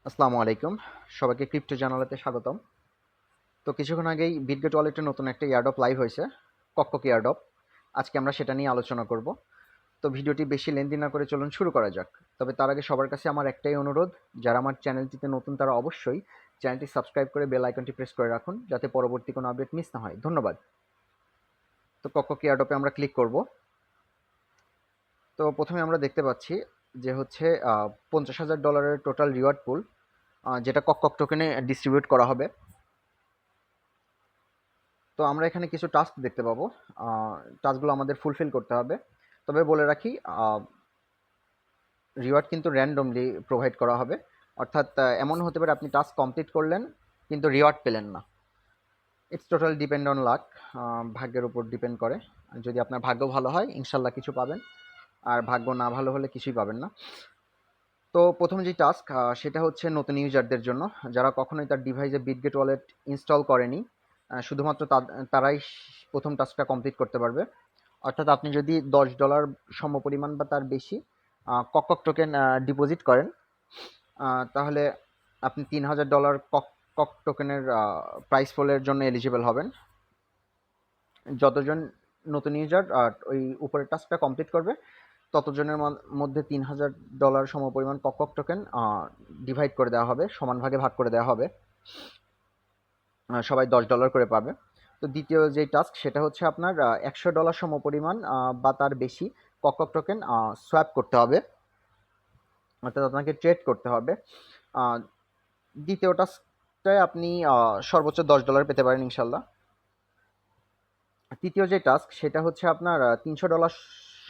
আসসালামু আলাইকুম। সবাইকে ক্রিপ্টো জার্নালেতে স্বাগতম। তো কিছুক্ষণ আগেই বিটগেট ওয়ালেটে নতুন একটা এয়ারড্রপ লাইভ হয়েছে, কককক এয়ারড্রপ। আজকে আমরা সেটা নিয়ে আলোচনা করব। তো ভিডিওটি বেশি লেন্দি না করে চলুন শুরু করা যাক। তবে তার আগে সবার কাছে আমার একটাই অনুরোধ, যারা আমার চ্যানেলটিতে নতুন তারা অবশ্যই চ্যানেলটি সাবস্ক্রাইব করে বেল আইকনটি প্রেস করে রাখুন, যাতে পরবর্তী কোনো আপডেট মিস না হয়। ধন্যবাদ। তো কককক এয়ারড্রপে আমরা ক্লিক করব। তো প্রথমে আমরা দেখতে পাচ্ছি যে হচ্ছে $50,000 টোটাল রিওয়ার্ড পুল, যেটা কককক টোকেনে ডিস্ট্রিবিউট করা হবে। তো আমরা এখানে কিছু টাস্ক দেখতে পাবো। টাস্কগুলো আমাদের ফুলফিল করতে হবে। তবে বলে রাখি, রিওয়ার্ড কিন্তু র্যান্ডমলি প্রোভাইড করা হবে। অর্থাৎ এমন হতে পারে আপনি টাস্ক কমপ্লিট করলেন কিন্তু রিওয়ার্ড পেলেন না। It's total depend on lakh, ভাগ্যের উপর ডিপেন্ড করে। যদি আপনার ভাগ্য ভালো হয় ইনশাল্লাহ কিছু পাবেন, আর ভাগ্য না ভালো হলে কিছুই পাবেন না। তো প্রথম যে টাস্ক সেটা হচ্ছে নতুন ইউজারদের জন্য, যারা কখনোই তার ডিভাইসে বিটগেট ওয়ালেট ইনস্টল করেনি। শুধুমাত্র তারাই প্রথম টাস্কটা কমপ্লিট করতে পারবে। অর্থাৎ আপনি যদি $10 সমপরিমাণ বা তার বেশি কককক টোকেন ডিপোজিট করেন, তাহলে আপনি $3,000 কক টোকেনের প্রাইস পোলের জন্য এলিজিবল হবেন। যতজন নতুন ইউজার ওই উপরের টাস্কটা কমপ্লিট করবে, ততজনের মধ্যে $3,000 সমপরিমাণ কককক টোকেন ডিভাইড করে দেওয়া হবে, সমান ভাগে ভাগ করে দেওয়া হবে। সবাই $10 করে পাবে। তো দ্বিতীয় যে টাস্ক সেটা হচ্ছে আপনার $100 সমপরিমাণ বা তার বেশি কককক টোকেন সোয়াপ করতে হবে, অর্থাৎ আপনাকে ট্রেড করতে হবে। দ্বিতীয় টাস্কটায় আপনি সর্বোচ্চ $10 পেতে পারেন ইনশাল্লাহ। তৃতীয় যে টাস্ক সেটা হচ্ছে আপনার $300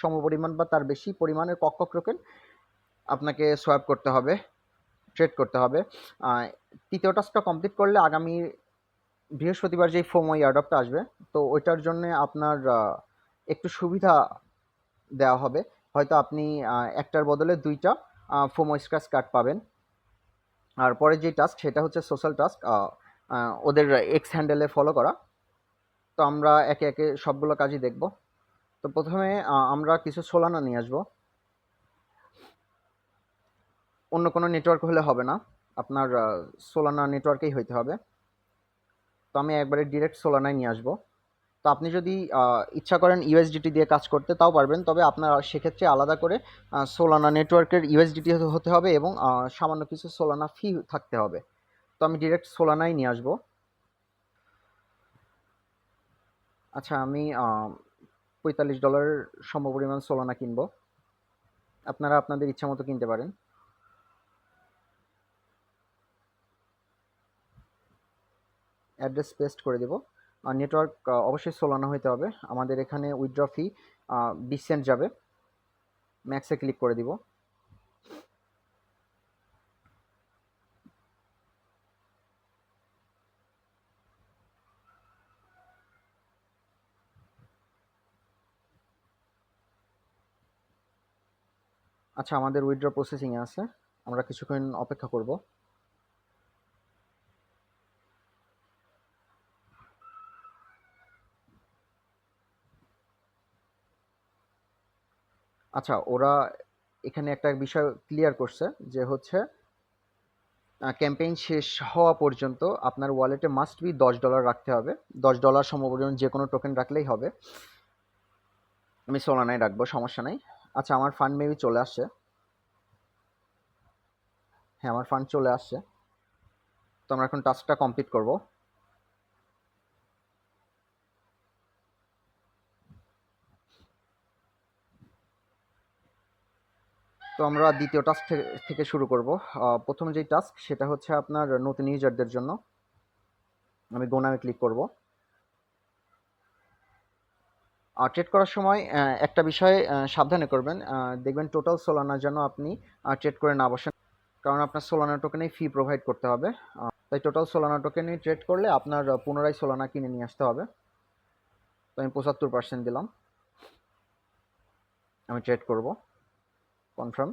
সমপরিমাণ বা তার বেশি পরিমাণের কককক টোকেন আপনাকে সোয়াপ করতে হবে, ট্রেড করতে হবে। তৃতীয় টাস্কটা কমপ্লিট করলে আগামী বৃহস্পতিবার যেই ফোমো এয়ারড্রপটা আসবে, তো ওইটার জন্য আপনার একটু সুবিধা দেওয়া হবে। হয়তো আপনি একটার বদলে দুইটা ফোমো স্ক্র্যাচ কার্ড পাবেন। আর পরের যে টাস্ক সেটা হচ্ছে সোশ্যাল টাস্ক, ওদের এক্স হ্যান্ডেলে ফলো করা। তো আমরা একে একে সবগুলো কাজই দেখব। তো প্রথমে আমরা কিছু সোলানা নিয়ে আসবো। অন্য কোনো নেটওয়ার্ক হলে হবে না, আপনার সোলানা নেটওয়ার্কেই হইতে হবে। তো আমি একবারে ডিরেক্ট সোলানায় নিয়ে আসবো। তো আপনি যদি ইচ্ছা করেন ইউএসডিটি দিয়ে কাজ করতে, তাও পারবেন। তবে আপনার সেক্ষেত্রে আলাদা করে সোলানা নেটওয়ার্কের ইউএসডিটি হতে হবে এবং সামান্য কিছু সোলানা ফি থাকতে হবে। তো আমি ডিরেক্ট সোলানাই নিয়ে আসবো। আচ্ছা, আমি $45 সমপরিমাণ সোলানা কিনবো। আপনারা আপনাদের ইচ্ছা মতো কিনতে পারেন। অ্যাড্রেস পেস্ট করে দেব। নেটওয়ার্ক অবশ্যই সোলানা হইতে হবে। আমাদের এখানে উইথড্র ফি 20 সেন্ট যাবে। ম্যাক্সে ক্লিক করে দিব। আচ্ছা, আমাদের উইথড্র প্রসেসিংয়ে আছে, আমরা কিছুক্ষণ অপেক্ষা করব। আচ্ছা, ওরা এখানে একটা বিষয় ক্লিয়ার করছে যে হচ্ছে ক্যাম্পেইন শেষ হওয়া পর্যন্ত আপনার ওয়ালেটে মাস্ট বি $10 রাখতে হবে। $10 সমপরিমাণ যে কোনো টোকেন রাখলেই হবে। আমি সোলানায় রাখবো, সমস্যা নাই। আচ্ছা, আমার ফান্ড মেবি চলে আসছে। হ্যাঁ, আমার ফান্ড চলে আসছে। তো আমরা এখন টাস্কটা কমপ্লিট করব। তো আমরা দ্বিতীয় টাস্ক থেকে শুরু করব। প্রথম যেই টাস্ক সেটা হচ্ছে আপনার নতুন ইউজারদের জন্য। আমি গো নামে ক্লিক করব। ট্রেড করার সময় একটা বিষয় সাবধানে করবেন, দেখবেন টোটাল সোলানা যেন আপনি ট্রেড করে না বসেন, কারণ আপনার সোলানা টোকেনেই ফি প্রোভাইড করতে হবে। তাই টোটাল সোলানা টোকেনই ট্রেড করলে আপনার পুনরায় সোলানা কিনে নিয়ে আসতে হবে। তো আমি 75% দিলাম, আমি ট্রেড করব। কনফার্ম।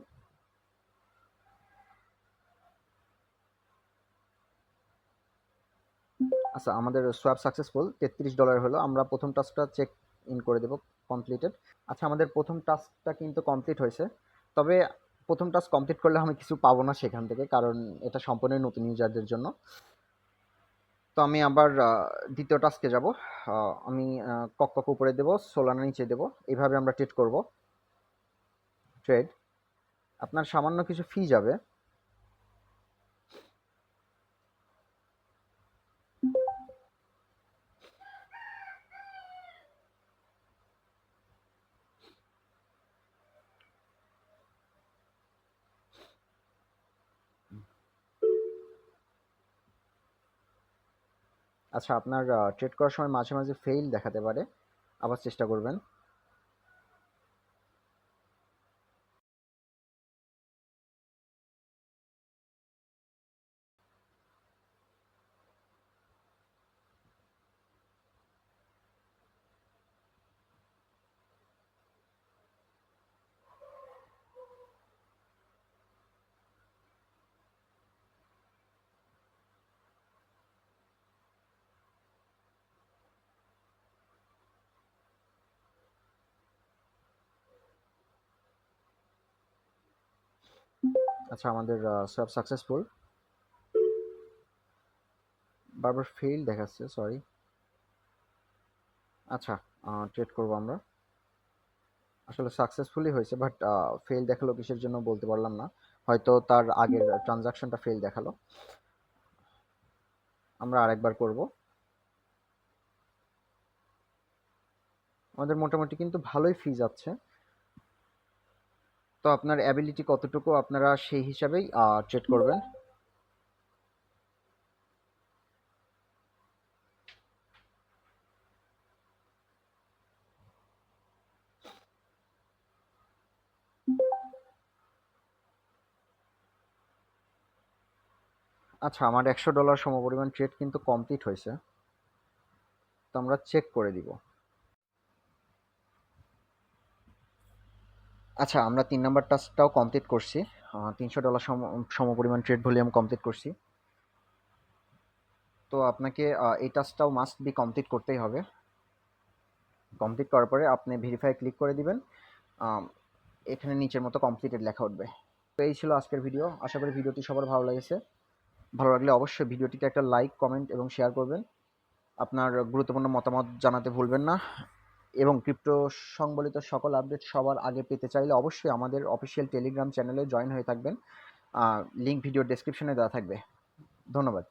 আচ্ছা, আমাদের সোয়াপ সাকসেসফুল, $33 হলো। আমরা প্রথম টাস্কটা চেক ইন করে দেব, কমপ্লিটেড। আচ্ছা, আমাদের প্রথম টাস্কটা কিন্তু কমপ্লিট হয়েছে। তবে প্রথম টাস্ক কমপ্লিট করলে আমি কিছু পাবো না সেখান থেকে, কারণ এটা সম্পূর্ণ নতুন ইউজারদের জন্য। তো আমি আবার দ্বিতীয় টাস্কে যাব। আমি কক উপরে দেবো, সোলানা নিচে দেবো, এইভাবে আমরা ট্রেড করব। ট্রেড আপনার সামান্য কিছু ফি যাবে। আচ্ছা, আপনার ট্রেড করার সময় মাঝে মাঝে ফেইল দেখাতে পারে, আবার চেষ্টা করবেন। আচ্ছা, আমাদের সোয়াপ সাকসেসফুল। বারবার ফেইল দেখাচ্ছে, সরি। আচ্ছা, ট্রেড করব আমরা। আসলে সাকসেসফুলি হয়েছে, বাট ফেল দেখালো কিসের জন্য বলতে পারলাম না। হয়তো তার আগের ট্রানজাকশনটা ফেল দেখালো। আমরা আরেকবার করব। আমাদের মোটামুটি কিন্তু ভালোই ফি যাচ্ছে। তো আপনার অ্যাবিলিটি কতটুকু আপনারা সেই হিসাবেই ট্রেড করবেন। আচ্ছা, আমার $100 সমপরিমাণ ট্রেড কিন্তু কমপ্লিট হয়েছে। তো আমরা চেক করে দিব। আচ্ছা, আমরা 3 নাম্বার টাস্কটাও কমপ্লিট করছি। $300 সমপরিমাণ ট্রেড ভলিউম কমপ্লিট করছি। তো আপনাকে এই টাস্কটাও মাস্ট বি কমপ্লিট করতেই হবে। কমপ্লিট করার পরে আপনি ভেরিফাই ক্লিক করে দিবেন। এখানে নিচের মতো কমপ্লিটেড লেখা উঠবে। তো এই ছিল আজকের ভিডিও। আশা করি ভিডিওটি সবার ভালো লেগেছে। ভালো লাগলে অবশ্যই ভিডিওটিতে একটা লাইক, কমেন্ট এবং শেয়ার করবেন। আপনার গুরুত্বপূর্ণ মতামত জানাতে ভুলবেন না। এবং ক্রিপ্টো সংবলিত সকল আপডেট সবার আগে পেতে চাইলে অবশ্যই আমাদের অফিসিয়াল টেলিগ্রাম চ্যানেলে জয়েন হয়ে থাকবেন। লিঙ্ক ভিডিও ডেসক্রিপশনে দেওয়া থাকবে। ধন্যবাদ।